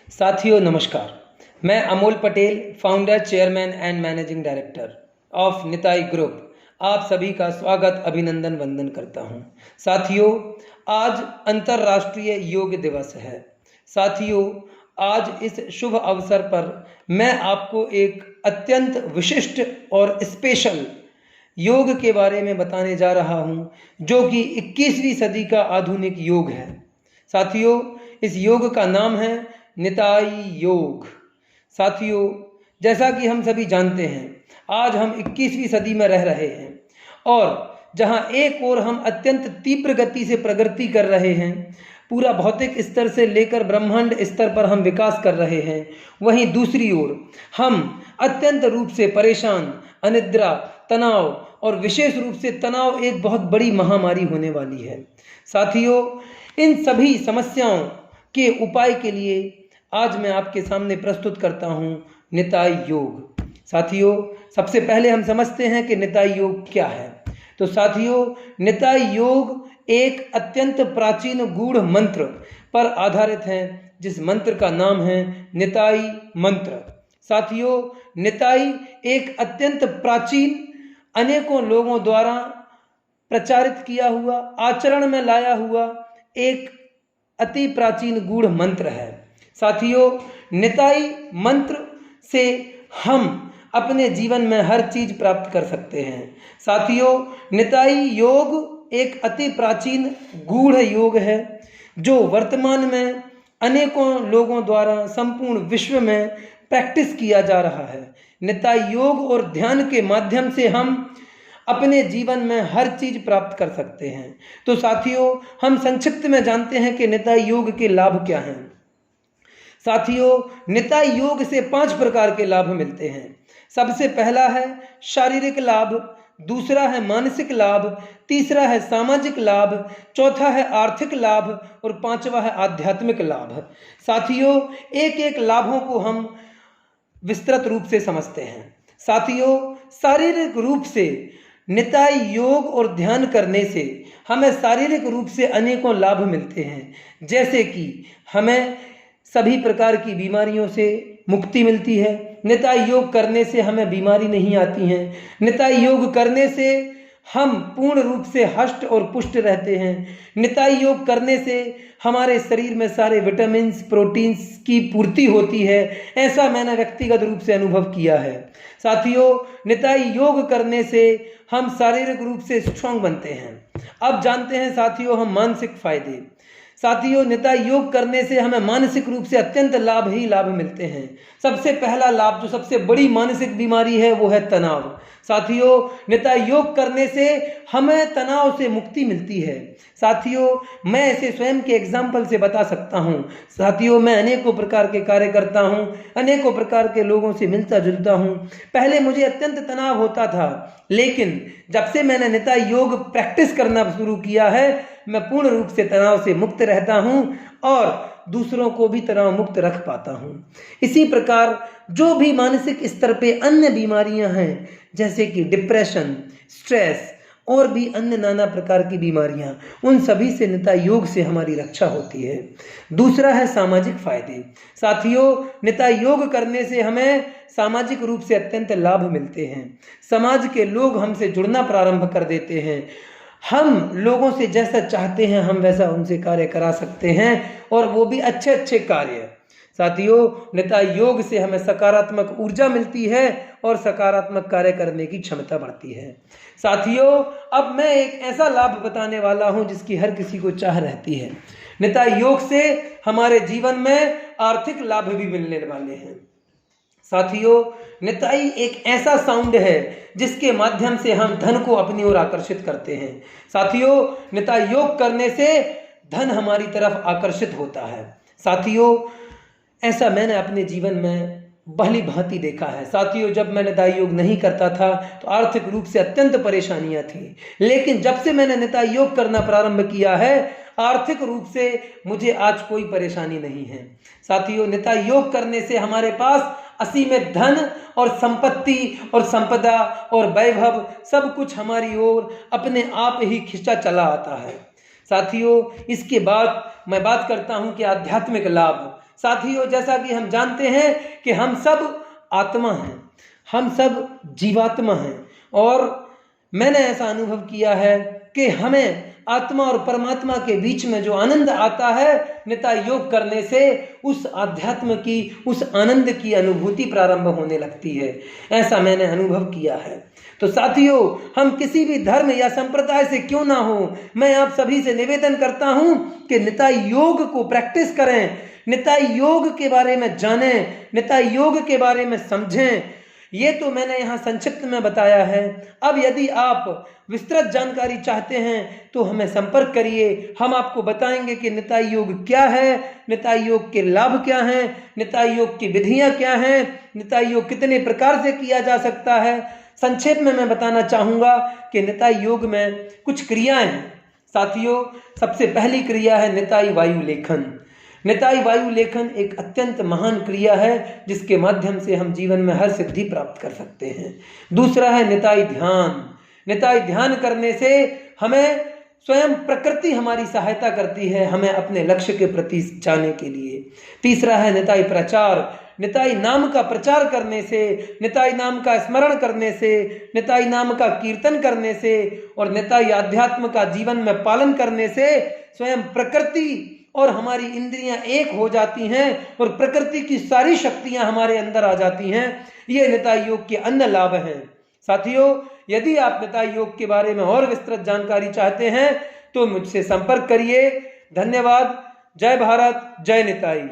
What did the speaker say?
साथियों नमस्कार। मैं Amol Patel, founder, chairman and managing director of Nitai group, आप सभी का स्वागत, अभिनंदन, वंदन करता हूं। साथियों, आज अंतर्राष्ट्रीय योग दिवस है। साथियों, आज इस शुभ अवसर पर मैं आपको एक अत्यंत विशिष्ट और स्पेशल योग के बारे में बताने जा रहा हूं, जो कि 21वीं सदी का आधुनिक योग है। साथियों, इस योग का नाम है निताई योग। साथियों, जैसा कि हम सभी जानते हैं, आज हम 21वीं सदी में रह रहे हैं और जहां एक ओर हम अत्यंत तीव्र गति से प्रगति कर रहे हैं, पूरा भौतिक स्तर से लेकर ब्रह्मांड स्तर पर हम विकास कर रहे हैं, वहीं दूसरी ओर हम अत्यंत रूप से परेशान, अनिद्रा, तनाव और विशेष रूप से तनाव एक बहुत बड़ी महामारी होने वाली है। साथियों, इन सभी समस्याओं के उपाय के लिए आज मैं आपके सामने प्रस्तुत करता हूं निताई योग। साथियों, सबसे पहले हम समझते हैं कि निताई योग क्या है। तो साथियों, निताई योग एक अत्यंत प्राचीन गूढ़ मंत्र पर आधारित है, जिस मंत्र का नाम है निताई मंत्र। साथियों, निताई एक अत्यंत प्राचीन, अनेकों लोगों द्वारा प्रचारित किया हुआ, आचरण में लाया हुआ एक अति प्राचीन गूढ़ मंत्र है। साथियों, निताई मंत्र से हम अपने जीवन में हर चीज प्राप्त कर सकते हैं। साथियों, निताई योग एक अति प्राचीन गूढ़ योग है, जो वर्तमान में अनेकों लोगों द्वारा संपूर्ण विश्व में प्रैक्टिस किया जा रहा है। निताई योग और ध्यान के माध्यम से हम अपने जीवन में हर चीज प्राप्त कर सकते हैं। तो साथियों, हम संक्षिप्त में जानते हैं कि निताई योग के लाभ क्या हैं। साथियों, निताई योग से 5 प्रकार के लाभ मिलते हैं। सबसे पहला है शारीरिक लाभ, दूसरा है मानसिक लाभ, तीसरा है सामाजिक लाभ, चौथा है आर्थिक लाभ और 5वां है आध्यात्मिक लाभ। साथियों, एक एक लाभों को हम विस्तृत रूप से समझते हैं। साथियों, शारीरिक रूप से निताई योग और ध्यान करने से हमें शारीरिक रूप से अनेकों लाभ मिलते हैं, जैसे कि हमें सभी प्रकार की बीमारियों से मुक्ति मिलती है। निताई योग करने से हमें बीमारी नहीं आती है। निताई योग करने से हम पूर्ण रूप से हष्ट और पुष्ट रहते हैं। निताई योग करने से हमारे शरीर में सारे विटामिन्स, प्रोटीन्स की पूर्ति होती है। ऐसा मैंने व्यक्तिगत रूप से अनुभव किया है। साथियों, निताई योग करने से हम शारीरिक रूप से स्ट्रांग बनते हैं। अब जानते हैं साथियों हम मानसिक फायदे। साथियों, निताई योग करने से हमें मानसिक रूप से अत्यंत लाभ ही लाभ मिलते हैं। सबसे पहला लाभ, जो सबसे बड़ी मानसिक बीमारी है, वो है तनाव। साथियों, निताई योग करने से हमें तनाव से मुक्ति मिलती है। साथियों, मैं इसे स्वयं के एग्जाम्पल से बता सकता हूँ। साथियों, मैं अनेकों प्रकार के कार्य करता हूँ, अनेकों प्रकार के लोगों से मिलता जुलता हूँ। पहले मुझे अत्यंत तनाव होता था, लेकिन जब से मैंने निताई योग प्रैक्टिस करना शुरू किया है, मैं पूर्ण रूप से तनाव से मुक्त रहता हूं और दूसरों को भी तनाव मुक्त रख पाता हूं। इसी प्रकार जो भी मानसिक स्तर पे अन्य बीमारियां हैं, जैसे कि डिप्रेशन, स्ट्रेस और भी अन्य नाना प्रकार की बीमारियां, उन सभी से निताई योग से हमारी रक्षा होती है। दूसरा है सामाजिक फायदे। साथियों, निताई योग करने से हमें सामाजिक रूप से अत्यंत लाभ मिलते हैं। समाज के लोग हमसे जुड़ना प्रारंभ कर देते हैं। हम लोगों से जैसा चाहते हैं हम वैसा उनसे कार्य करा सकते हैं, और वो भी अच्छे अच्छे कार्य। साथियों, निताई योग से हमें सकारात्मक ऊर्जा मिलती है और सकारात्मक कार्य करने की क्षमता बढ़ती है। साथियों, अब मैं एक ऐसा लाभ बताने वाला हूं जिसकी हर किसी को चाह रहती है। निताई योग से हमारे जीवन में आर्थिक लाभ भी मिलने वाले हैं। साथियों, निताई एक ऐसा साउंड है जिसके माध्यम से हम धन को अपनी ओर आकर्षित करते हैं। साथियों, निताई योग करने से धन हमारी तरफ आकर्षित होता है। साथियों, ऐसा मैंने अपने जीवन में भली भांति देखा है। साथियों, जब मैं निताई योग नहीं करता था तो आर्थिक रूप से अत्यंत परेशानियां थी, लेकिन जब से मैंने निताई योग करना प्रारंभ किया है, आर्थिक रूप से मुझे आज कोई परेशानी नहीं है। साथियों, निताई योग करने से हमारे पास असीमित धन और संपत्ति और संपदा और वैभव सब कुछ हमारी ओर अपने आप ही खिंचा चला आता है। साथियों, इसके बाद मैं बात करता हूं कि आध्यात्मिक लाभ। साथियों, जैसा कि हम जानते हैं कि हम सब आत्मा हैं, हम सब जीवात्मा हैं, और मैंने ऐसा अनुभव किया है कि हमें आत्मा और परमात्मा के बीच में जो आनंद आता है, निताई योग करने से उस आध्यात्म की, उस आनंद की अनुभूति प्रारंभ होने लगती है। ऐसा मैंने अनुभव किया है। तो साथियों, हम किसी भी धर्म या संप्रदाय से क्यों ना हो, मैं आप सभी से निवेदन करता हूं कि निताई योग को प्रैक्टिस करें, निताई योग के बारे में जानें, निताई योग के बारे में समझें। ये तो मैंने यहाँ संक्षिप्त में बताया है। अब यदि आप विस्तृत जानकारी चाहते हैं तो हमें संपर्क करिए। हम आपको बताएंगे कि निताई योग क्या है, निताई योग के लाभ क्या हैं, निताई योग की विधियां क्या हैं, निताई योग कितने प्रकार से किया जा सकता है। संक्षेप में मैं बताना चाहूँगा कि निताई योग में कुछ क्रियाएं हैं। साथियों, सबसे पहली क्रिया है निताई वायु लेखन। निताई वायु लेखन एक अत्यंत महान क्रिया है जिसके माध्यम से हम जीवन में हर सिद्धि प्राप्त कर सकते हैं। दूसरा है निताई ध्यान। निताई ध्यान करने से हमें स्वयं प्रकृति हमारी सहायता करती है हमें अपने लक्ष्य के प्रति जाने के लिए। तीसरा है निताई प्रचार। निताई नाम का प्रचार करने से, निताई नाम का स्मरण करने से, निताई नाम का कीर्तन करने से और निताई आध्यात्म का जीवन में पालन करने से स्वयं प्रकृति और हमारी इंद्रियां एक हो जाती हैं और प्रकृति की सारी शक्तियां हमारे अंदर आ जाती हैं। ये निताई योग के अन्य लाभ हैं। साथियों, यदि आप निताई योग के बारे में और विस्तृत जानकारी चाहते हैं तो मुझसे संपर्क करिए। धन्यवाद। जय भारत, जय निताई।